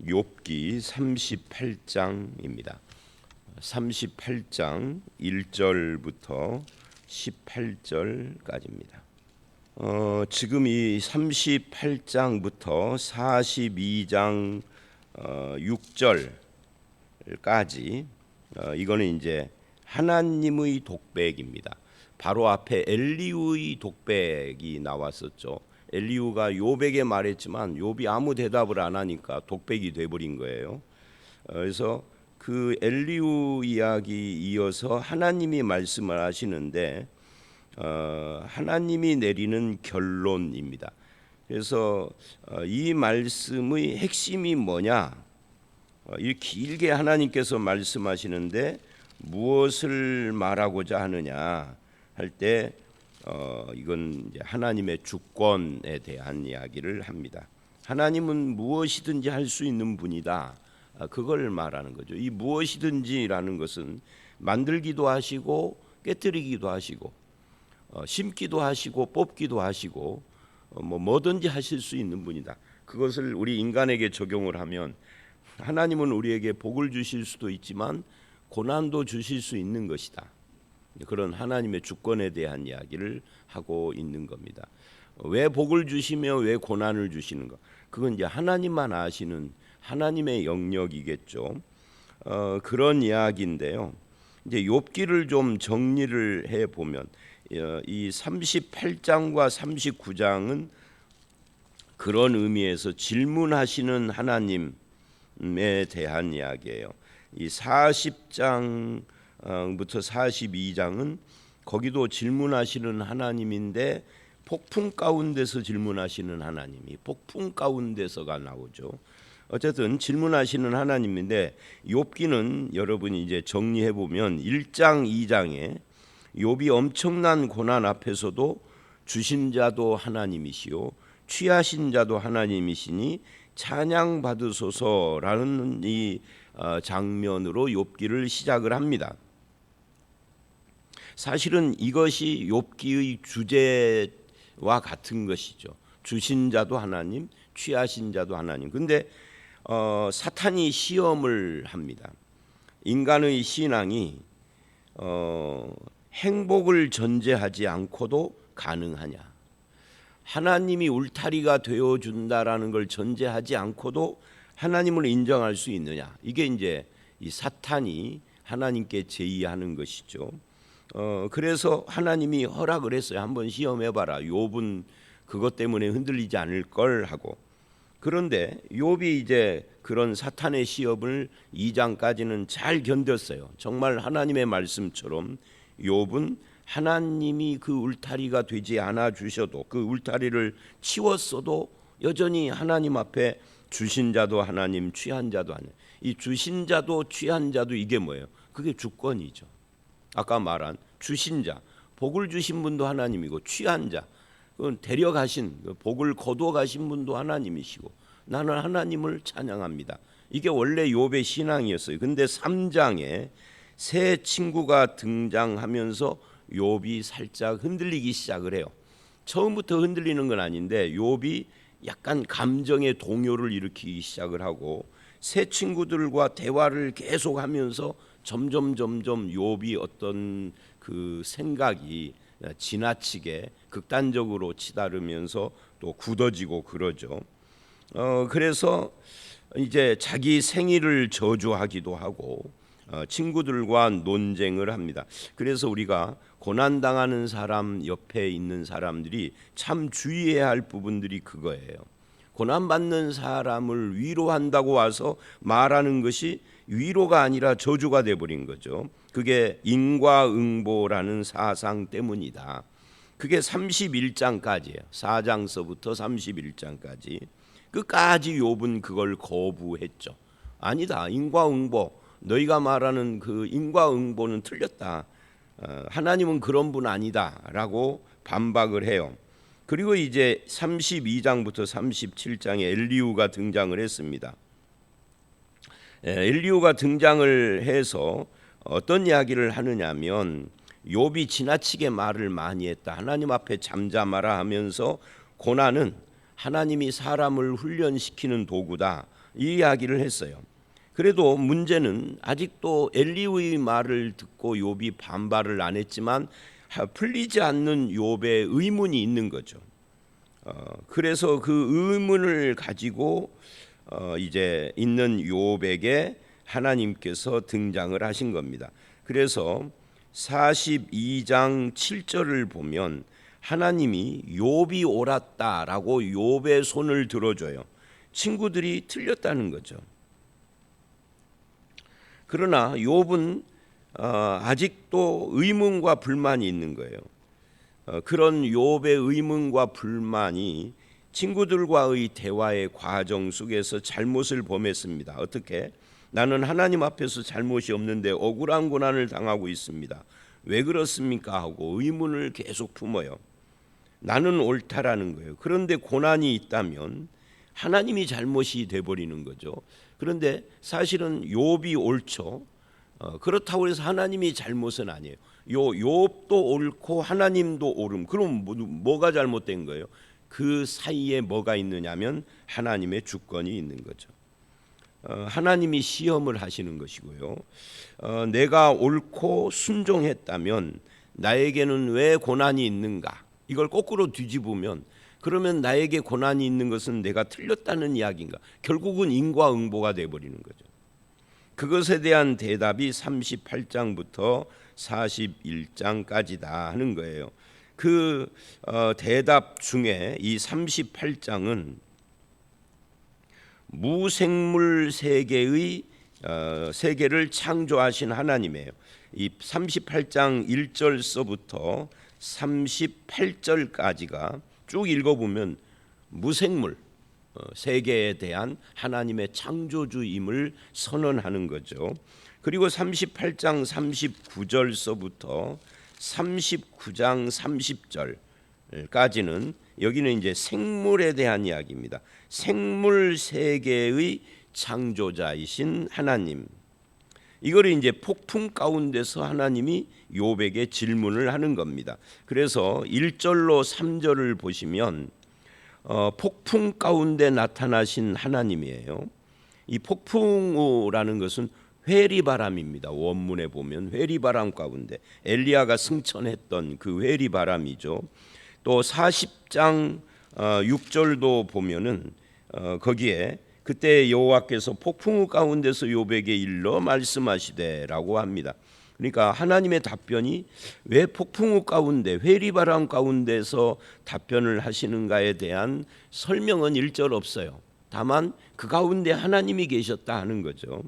욥기 38장입니다. 38장 1절부터 18절까지입니다. 지금 이 38장부터 42장 6절까지 이거는 이제 하나님의 독백입니다. 바로 앞에 엘리후의 독백이 나왔었죠. 엘리후가 욥에게 말했지만 욥이 아무 대답을 안 하니까 독백이 돼버린 거예요. 그래서 그 엘리후 이야기 이어서 하나님이 말씀을 하시는데 하나님이 내리는 결론입니다. 그래서 이 말씀의 핵심이 뭐냐? 이 길게 하나님께서 말씀하시는데 무엇을 말하고자 하느냐 할 때 이건 이제 하나님의 주권에 대한 이야기를 합니다. 하나님은 무엇이든지 할 수 있는 분이다. 그걸 말하는 거죠. 이 무엇이든지라는 것은 만들기도 하시고 깨뜨리기도 하시고 심기도 하시고 뽑기도 하시고 뭐든지 하실 수 있는 분이다. 그것을 우리 인간에게 적용을 하면 하나님은 우리에게 복을 주실 수도 있지만 고난도 주실 수 있는 것이다. 그런 하나님의 주권에 대한 이야기를 하고 있는 겁니다. 왜 복을 주시며 왜 고난을 주시는가? 그건 이제 하나님만 아시는 하나님의 영역이겠죠. 그런 이야기인데요. 이제 욥기를 좀 정리를 해 보면 이 38장과 39장은 그런 의미에서 질문하시는 하나님에 대한 이야기예요. 이 40장 부터 42장은 거기도 질문하시는 하나님인데 폭풍 가운데서 질문하시는 하나님이 폭풍 가운데서가 나오죠. 어쨌든 질문하시는 하나님인데 욥기는 여러분이 이제 정리해 보면 1장 2장에 욥이 엄청난 고난 앞에서도 주신 자도 하나님이시요 취하신 자도 하나님이시니 찬양 받으소서라는 이 장면으로 욥기를 시작을 합니다. 사실은 이것이 욥기의 주제와 같은 것이죠. 주신 자도 하나님, 취하신 자도 하나님. 근데 사탄이 시험을 합니다. 인간의 신앙이 행복을 전제하지 않고도 가능하냐? 하나님이 울타리가 되어준다라는 걸 전제하지 않고도 하나님을 인정할 수 있느냐? 이게 이제 이 사탄이 하나님께 제의하는 것이죠. 그래서 하나님이 허락을 했어요. 한번 시험해봐라. 욥은 그것 때문에 흔들리지 않을 걸 하고. 그런데 욥이 이제 그런 사탄의 시험을 2장까지는 잘 견뎠어요. 정말 하나님의 말씀처럼 욥은 하나님이 그 울타리가 되지 않아 주셔도 그 울타리를 치웠어도 여전히 하나님 앞에 주신 자도 하나님, 취한 자도 하나님. 이 주신 자도 취한 자도 이게 뭐예요? 그게 주권이죠. 아까 말한 주신 자, 복을 주신 분도 하나님이고 취한 자, 그건 데려가신 복을 거두어 가신 분도 하나님이시고 나는 하나님을 찬양합니다. 이게 원래 욥의 신앙이었어요. 근데 3장에 새 친구가 등장하면서 욥이 살짝 흔들리기 시작을 해요. 처음부터 흔들리는 건 아닌데 욥이 약간 감정의 동요를 일으키기 시작을 하고 새 친구들과 대화를 계속하면서 점점 욥이 어떤 그 생각이 지나치게 극단적으로 치달으면서 또 굳어지고 그러죠. 그래서 이제 자기 생일을 저주하기도 하고 친구들과 논쟁을 합니다. 그래서 우리가 고난당하는 사람 옆에 있는 사람들이 참 주의해야 할 부분들이 그거예요. 고난받는 사람을 위로한다고 와서 말하는 것이 위로가 아니라 저주가 돼버린 거죠. 그게 인과응보라는 사상 때문이다. 그게 31장까지예요. 4장서부터 31장까지. 끝까지 욥은 그걸 거부했죠. 아니다. 인과응보. 너희가 말하는 그 인과응보는 틀렸다. 하나님은 그런 분 아니다라고 반박을 해요. 그리고 이제 32장부터 37장에 엘리후가 등장을 했습니다. 엘리후가 등장을 해서 어떤 이야기를 하느냐면 욥이 지나치게 말을 많이 했다. 하나님 앞에 잠잠하라 하면서 고난은 하나님이 사람을 훈련시키는 도구다. 이 이야기를 했어요. 그래도 문제는 아직도 엘리후의 말을 듣고 욥이 반발을 안 했지만 풀리지 않는 욥의 의문이 있는 거죠. 그래서 그 의문을 가지고 이제 있는 욥에게 하나님께서 등장을 하신 겁니다. 그래서 42장 7절을 보면 하나님이 욥이 옳았다라고 욥의 손을 들어줘요. 친구들이 틀렸다는 거죠. 그러나 욥은 아직도 의문과 불만이 있는 거예요. 그런 욥의 의문과 불만이 친구들과의 대화의 과정 속에서 잘못을 범했습니다. 어떻게? 나는 하나님 앞에서 잘못이 없는데 억울한 고난을 당하고 있습니다. 왜 그렇습니까? 하고 의문을 계속 품어요. 나는 옳다라는 거예요. 그런데 고난이 있다면 하나님이 잘못이 돼버리는 거죠. 그런데 사실은 욥이 옳죠. 그렇다고 해서 하나님이 잘못은 아니에요. 욥도 옳고 하나님도 옳음. 그럼 뭐가 잘못된 거예요? 그 사이에 뭐가 있느냐면 하나님의 주권이 있는 거죠. 하나님이 시험을 하시는 것이고요. 내가 옳고 순종했다면 나에게는 왜 고난이 있는가? 이걸 거꾸로 뒤집으면 그러면 나에게 고난이 있는 것은 내가 틀렸다는 이야기인가? 결국은 인과응보가 돼버리는 거죠. 그것에 대한 대답이 38장부터 41장까지다 하는 거예요. 그 대답 중에 이 38장은 무생물 세계의 세계를 창조하신 하나님이에요. 이 38장 1절서부터 38절까지가 쭉 읽어보면 무생물 세계에 대한 하나님의 창조주임을 선언하는 거죠. 그리고 38장 39절서부터 39장 30절까지는 여기는 이제 생물에 대한 이야기입니다. 생물 세계의 창조자이신 하나님. 이걸 이제 폭풍 가운데서 하나님이 욥에게 질문을 하는 겁니다. 그래서 1절로 3절을 보시면 폭풍 가운데 나타나신 하나님이에요. 이 폭풍우라는 것은 회리바람입니다. 원문에 보면 회리바람 가운데 엘리야가 승천했던 그 회리바람이죠. 또 40장 6절도 보면은 거기에 그때 여호와께서 폭풍우 가운데서 욥에게 일러 말씀하시되라고 합니다. 그러니까 하나님의 답변이 왜 폭풍우 가운데 회리바람 가운데서 답변을 하시는가에 대한 설명은 1절 없어요. 다만 그 가운데 하나님이 계셨다 하는 거죠.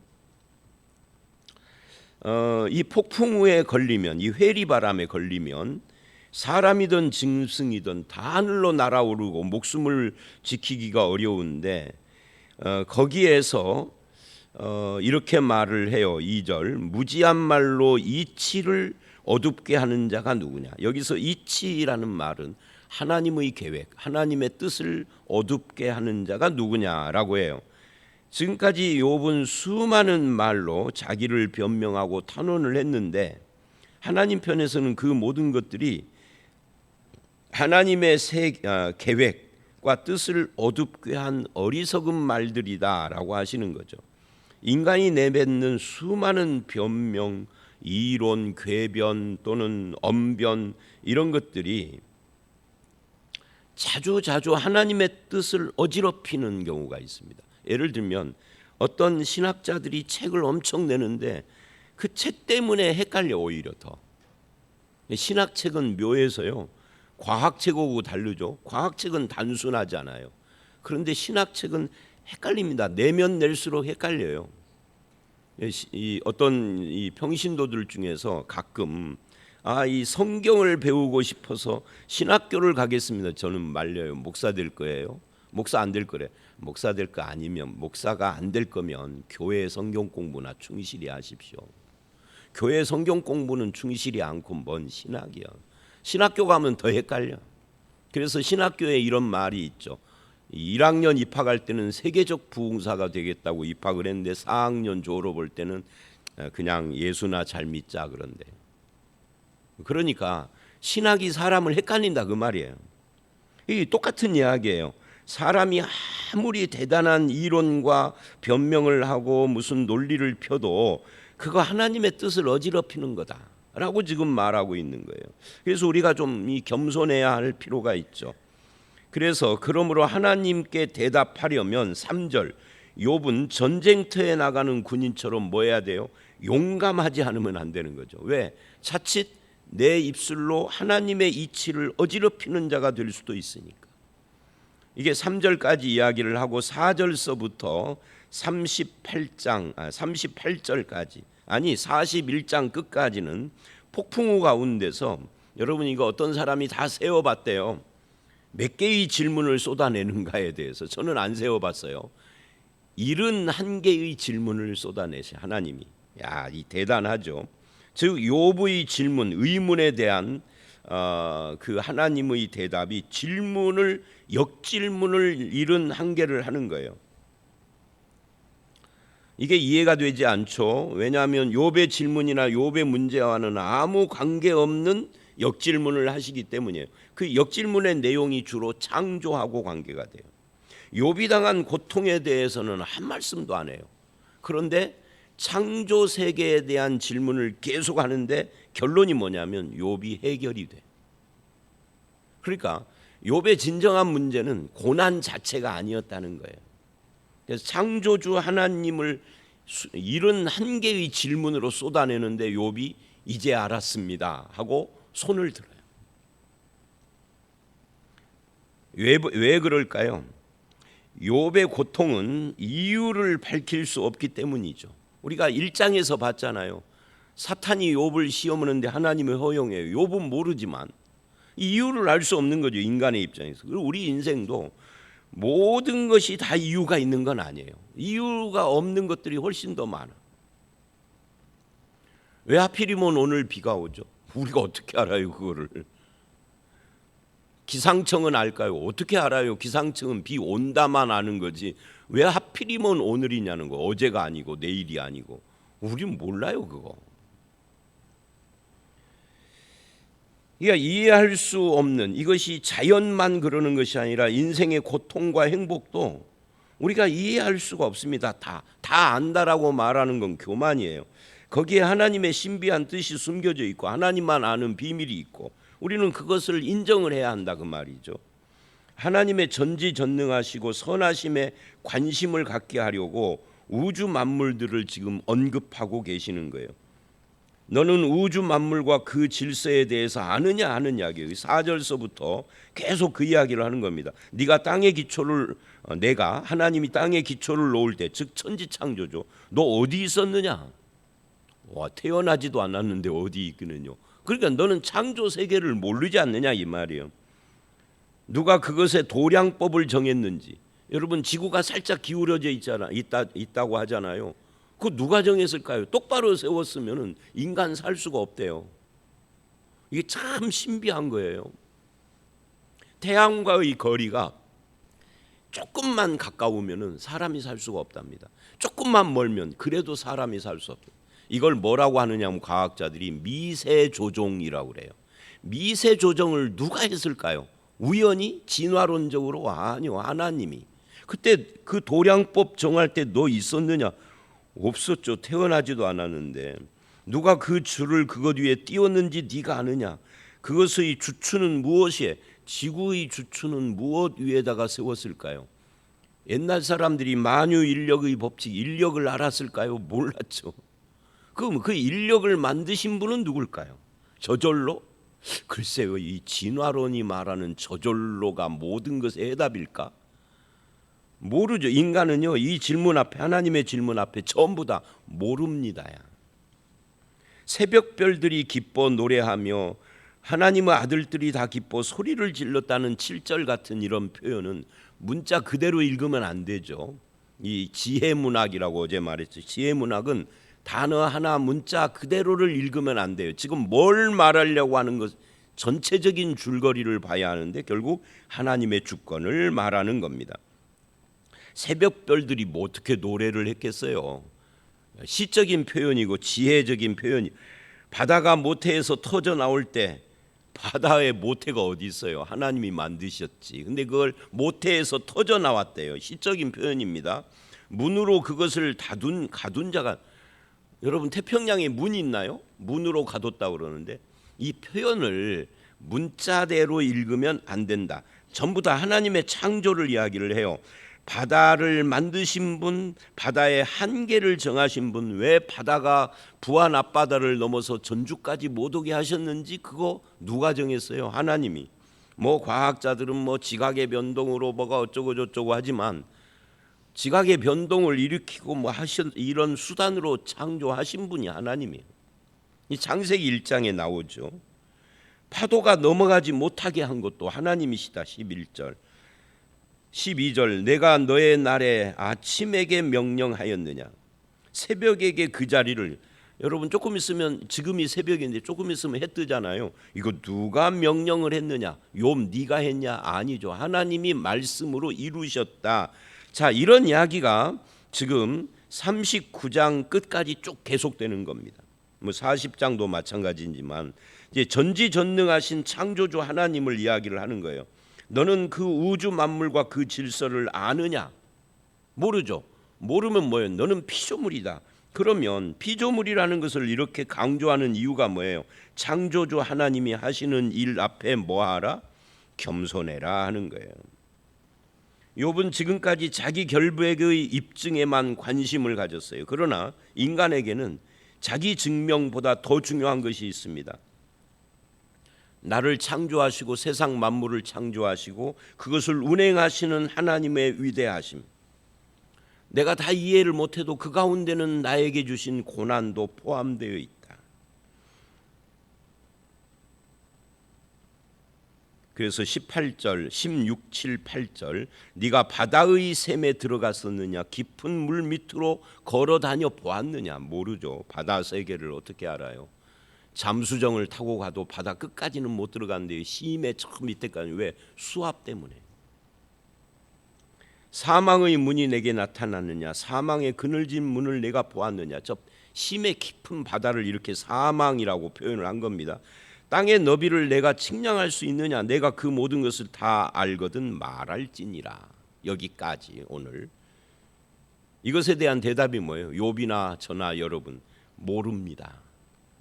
이 폭풍우에 걸리면 이 회리바람에 걸리면 사람이든 짐승이든 다 하늘로 날아오르고 목숨을 지키기가 어려운데 거기에서 이렇게 말을 해요. 2절 무지한 말로 이치를 어둡게 하는 자가 누구냐. 여기서 이치라는 말은 하나님의 계획, 하나님의 뜻을 어둡게 하는 자가 누구냐라고 해요. 지금까지 욥은 수많은 말로 자기를 변명하고 탄원을 했는데 하나님 편에서는 그 모든 것들이 하나님의 계획과 뜻을 어둡게 한 어리석은 말들이다라고 하시는 거죠. 인간이 내뱉는 수많은 변명, 이론, 궤변 또는 언변 이런 것들이 자주 하나님의 뜻을 어지럽히는 경우가 있습니다. 예를 들면 어떤 신학자들이 책을 엄청 내는데 그 책 때문에 헷갈려. 오히려 더 신학책은 묘해서요 과학책하고 다르죠. 과학책은 단순하지 않아요. 그런데 신학책은 헷갈립니다. 내면 낼수록 헷갈려요. 이 어떤 이 평신도들 중에서 가끔 이 성경을 배우고 싶어서 신학교를 가겠습니다. 저는 말려요. 목사 될 거예요. 목사 안 될 거래. 목사 될 거 아니면 목사가 안 될 거면 교회 성경 공부나 충실히 하십시오. 교회 성경 공부는 충실히 않고 뭔 신학이야. 신학교 가면 더 헷갈려. 그래서 신학교에 이런 말이 있죠. 1학년 입학할 때는 세계적 부흥사가 되겠다고 입학을 했는데 4학년 졸업할 때는 그냥 예수나 잘 믿자 그런데. 그러니까 신학이 사람을 헷갈린다 그 말이에요. 이 똑같은 이야기예요. 사람이 아무리 대단한 이론과 변명을 하고 무슨 논리를 펴도 그거 하나님의 뜻을 어지럽히는 거다라고 지금 말하고 있는 거예요. 그래서 우리가 좀 겸손해야 할 필요가 있죠. 그래서 그러므로 하나님께 대답하려면 3절 욥은 전쟁터에 나가는 군인처럼 뭐 해야 돼요? 용감하지 않으면 안 되는 거죠. 왜? 자칫 내 입술로 하나님의 이치를 어지럽히는 자가 될 수도 있으니까. 이게 3절까지 이야기를 하고 4절서부터 38절까지 아니 41장 끝까지는 폭풍우 가운데서 여러분 이거 어떤 사람이 다 세워봤대요. 몇 개의 질문을 쏟아내는가에 대해서 저는 안 세워봤어요. 71개의 질문을 쏟아내시 하나님이. 야, 이 대단하죠. 즉 욥의 질문, 의문에 대한 그 하나님의 대답이 질문을 역질문을 71개를 하는 거예요. 이게 이해가 되지 않죠. 왜냐하면 욥의 질문이나 욥의 문제와는 아무 관계없는 역질문을 하시기 때문이에요. 그 역질문의 내용이 주로 창조하고 관계가 돼요. 욥이 당한 고통에 대해서는 한 말씀도 안 해요. 그런데 창조 세계에 대한 질문을 계속 하는데 결론이 뭐냐면 욥이 해결이 돼. 그러니까 욥의 진정한 문제는 고난 자체가 아니었다는 거예요. 그래서 창조주 하나님을 71개의 질문으로 쏟아내는데 욥이 이제 알았습니다 하고 손을 들어요. 왜 그럴까요? 욥의 고통은 이유를 밝힐 수 없기 때문이죠. 우리가 1장에서 봤잖아요. 사탄이 욥을 시험하는데 하나님을 허용해요. 욥은 모르지만 이유를 알 수 없는 거죠. 인간의 입장에서. 그리고 우리 인생도 모든 것이 다 이유가 있는 건 아니에요. 이유가 없는 것들이 훨씬 더 많아. 왜 하필이면 오늘 비가 오죠? 우리가 어떻게 알아요 그거를? 기상청은 알까요? 어떻게 알아요? 기상청은 비 온다만 아는 거지 왜 하필이면 오늘이냐는 거. 어제가 아니고 내일이 아니고. 우린 몰라요 그거. 그러니까 이해할 수 없는, 이것이 자연만 그러는 것이 아니라 인생의 고통과 행복도 우리가 이해할 수가 없습니다. 다 안다라고 말하는 건 교만이에요. 거기에 하나님의 신비한 뜻이 숨겨져 있고 하나님만 아는 비밀이 있고 우리는 그것을 인정을 해야 한다 그 말이죠. 하나님의 전지전능하시고 선하심에 관심을 갖게 하려고 우주 만물들을 지금 언급하고 계시는 거예요. 너는 우주 만물과 그 질서에 대해서 아느냐 하는 이야기예요. 4절서부터 계속 그 이야기를 하는 겁니다. 네가 땅의 기초를 내가 하나님이 땅의 기초를 놓을 때 즉 천지창조죠. 너 어디 있었느냐? 와, 태어나지도 않았는데 어디 있기는요. 그러니까 너는 창조 세계를 모르지 않느냐 이 말이에요. 누가 그것의 도량법을 정했는지. 여러분 지구가 살짝 기울어져 있다고 하잖아요. 그거 누가 정했을까요? 똑바로 세웠으면 인간 살 수가 없대요. 이게 참 신비한 거예요. 태양과의 거리가 조금만 가까우면 사람이 살 수가 없답니다. 조금만 멀면 그래도 사람이 살 수 없대요. 이걸 뭐라고 하느냐면 과학자들이 미세 조종이라고 그래요. 미세 조정을 누가 했을까요? 우연히? 진화론적으로? 아니요, 하나님이. 그때 그 도량법 정할 때 너 있었느냐? 없었죠. 태어나지도 않았는데. 누가 그 줄을 그것 위에 띄웠는지 네가 아느냐? 그것의 주추는 무엇이에? 지구의 주추는 무엇 위에다가 세웠을까요? 옛날 사람들이 만유인력의 법칙, 인력을 알았을까요? 몰랐죠. 그럼 그 인력을 만드신 분은 누굴까요? 저절로? 글쎄요, 이 진화론이 말하는 저절로가 모든 것의 해답일까? 모르죠. 인간은요, 이 질문 앞에, 하나님의 질문 앞에 전부 다 모릅니다. 새벽별들이 기뻐 노래하며 하나님의 아들들이 다 기뻐 소리를 질렀다는 7절 같은 이런 표현은 문자 그대로 읽으면 안 되죠. 이 지혜문학이라고 어제 말했죠. 지혜문학은 단어 하나 문자 그대로를 읽으면 안 돼요. 지금 뭘 말하려고 하는 것 전체적인 줄거리를 봐야 하는데 결국 하나님의 주권을 말하는 겁니다. 새벽별들이 뭐 어떻게 노래를 했겠어요. 시적인 표현이고 지혜적인 표현이. 바다가 모태에서 터져 나올 때 바다에 모태가 어디 있어요? 하나님이 만드셨지. 근데 그걸 모태에서 터져 나왔대요. 시적인 표현입니다. 문으로 그것을 가둔 자가, 여러분 태평양에 문이 있나요? 문으로 가뒀다고 그러는데 이 표현을 문자대로 읽으면 안 된다. 전부 다 하나님의 창조를 이야기를 해요. 바다를 만드신 분, 바다의 한계를 정하신 분, 왜 바다가 부안 앞바다를 넘어서 전주까지 못 오게 하셨는지 그거 누가 정했어요? 하나님이. 뭐 과학자들은 뭐 지각의 변동으로 뭐가 어쩌고 저쩌고 하지만 지각의 변동을 일으키고 뭐 이런 수단으로 창조하신 분이 하나님이에요. 이 창세기 1장에 나오죠. 파도가 넘어가지 못하게 한 것도 하나님이시다. 11절 12절 내가 너의 날에 아침에게 명령하였느냐. 새벽에게 그 자리를, 여러분 조금 있으면, 지금이 새벽인데 조금 있으면 해 뜨잖아요. 이거 누가 명령을 했느냐? 욥 네가 했냐? 아니죠. 하나님이 말씀으로 이루셨다. 자, 이런 이야기가 지금 39장 끝까지 쭉 계속되는 겁니다. 뭐 40장도 마찬가지지만 이제 전지전능하신 창조주 하나님을 이야기를 하는 거예요. 너는 그 우주 만물과 그 질서를 아느냐? 모르죠. 모르면 뭐예요? 너는 피조물이다. 그러면 피조물이라는 것을 이렇게 강조하는 이유가 뭐예요? 창조주 하나님이 하시는 일 앞에 뭐하라? 겸손해라 하는 거예요. 욥은 지금까지 자기 결백의 입증에만 관심을 가졌어요. 그러나 인간에게는 자기 증명보다 더 중요한 것이 있습니다. 나를 창조하시고 세상 만물을 창조하시고 그것을 운행하시는 하나님의 위대하심. 내가 다 이해를 못해도 그 가운데는 나에게 주신 고난도 포함되어 있다. 그래서 18절, 16, 7, 8절 네가 바다의 샘에 들어갔었느냐? 깊은 물 밑으로 걸어 다녀 보았느냐? 모르죠. 바다 세계를 어떻게 알아요? 잠수정을 타고 가도 바다 끝까지는 못 들어간대요. 심해 저 밑에까지. 왜? 수압 때문에. 사망의 문이 내게 나타났느냐? 사망의 그늘진 문을 내가 보았느냐? 저 심해 깊은 바다를 이렇게 사망이라고 표현을 한 겁니다. 땅의 너비를 내가 측량할 수 있느냐? 내가 그 모든 것을 다 알거든 말할지니라. 여기까지 오늘. 이것에 대한 대답이 뭐예요? 욥이나 저나 여러분 모릅니다.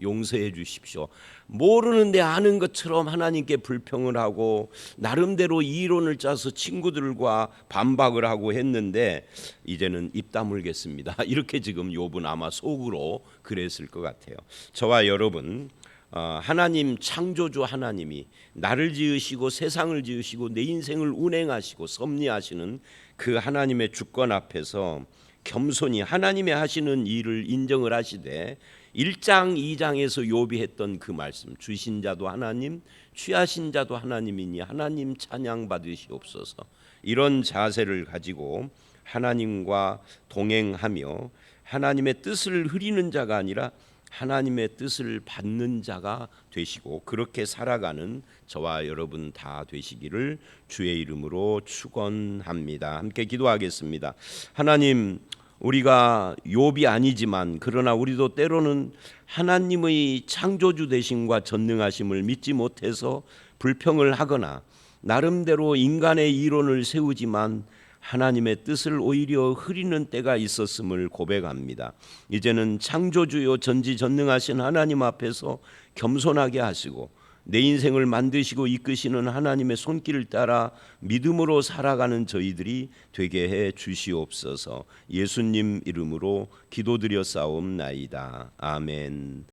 용서해 주십시오. 모르는데 아는 것처럼 하나님께 불평을 하고 나름대로 이론을 짜서 친구들과 반박을 하고 했는데 이제는 입 다물겠습니다. 이렇게 지금 욥은 아마 속으로 그랬을 것 같아요. 저와 여러분, 하나님 창조주 하나님이 나를 지으시고 세상을 지으시고 내 인생을 운행하시고 섭리하시는 그 하나님의 주권 앞에서 겸손히 하나님의 하시는 일을 인정을 하시되 1장 2장에서 욥이 했던 그 말씀, 주신 자도 하나님, 취하신 자도 하나님이니 하나님 찬양 받으시옵소서. 이런 자세를 가지고 하나님과 동행하며 하나님의 뜻을 흐리는 자가 아니라 하나님의 뜻을 받는 자가 되시고 그렇게 살아가는 저와 여러분 다 되시기를 주의 이름으로 축원합니다. 함께 기도하겠습니다. 하나님, 우리가 욥이 아니지만 그러나 우리도 때로는 하나님의 창조주 되심과 전능하심을 믿지 못해서 불평을 하거나 나름대로 인간의 이론을 세우지만 하나님의 뜻을 오히려 흐리는 때가 있었음을 고백합니다. 이제는 창조주요 전지전능하신 하나님 앞에서 겸손하게 하시고 내 인생을 만드시고 이끄시는 하나님의 손길을 따라 믿음으로 살아가는 저희들이 되게 해 주시옵소서. 예수님 이름으로 기도드려 싸움나이다. 아멘.